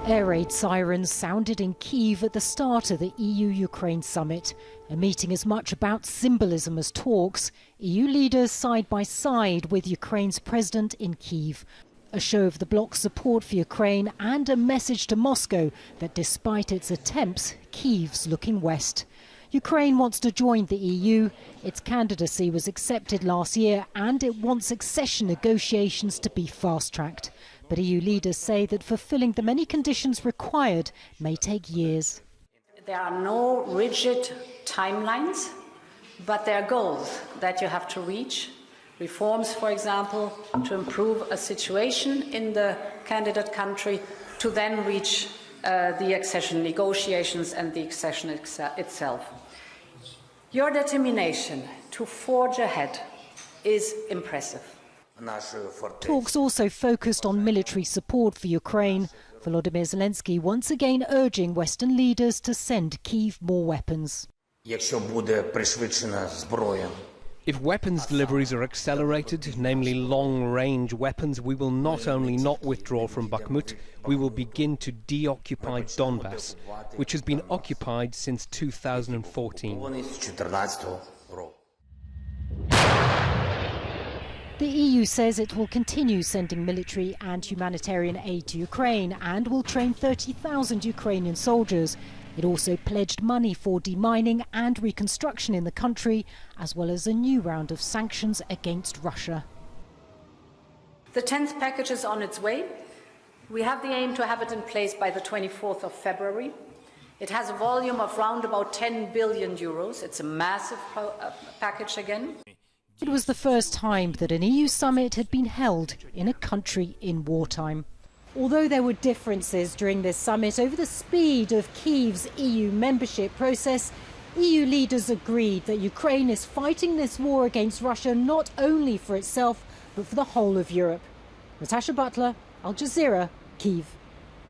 Air raid sirens sounded in Kyiv at the start of the EU-Ukraine summit, a meeting as much about symbolism as talks. EU leaders side by side with Ukraine's president in Kyiv. A show of the bloc's support for Ukraine and a message to Moscow that despite its attempts, Kyiv's looking west. Ukraine wants to join the EU. Its candidacy was accepted last year and it wants accession negotiations to be fast-tracked. But EU leaders say that fulfilling the many conditions required may take years. There are no rigid timelines, but there are goals that you have to reach. Reforms, for example, to improve a situation in the candidate country, to then reach the accession negotiations and the accession itself. Your determination to forge ahead is impressive. Talks also focused on military support for Ukraine. Volodymyr Zelenskyy once again urging Western leaders to send Kyiv more weapons. If weapons deliveries are accelerated, namely long-range weapons, we will not only not withdraw from Bakhmut, we will begin to deoccupy Donbass, which has been occupied since 2014. The EU says it will continue sending military and humanitarian aid to Ukraine and will train 30,000 Ukrainian soldiers. It also pledged money for demining and reconstruction in the country, as well as a new round of sanctions against Russia. The 10th package is on its way. We have the aim to have it in place by the 24th of February. It has a volume of round about 10 billion euros. It's a massive package again. It was the first time that an EU summit had been held in a country in wartime. Although there were differences during this summit over the speed of Kyiv's EU membership process, EU leaders agreed that Ukraine is fighting this war against Russia not only for itself, but for the whole of Europe. Natacha, Butler, Al Jazeera, Kyiv.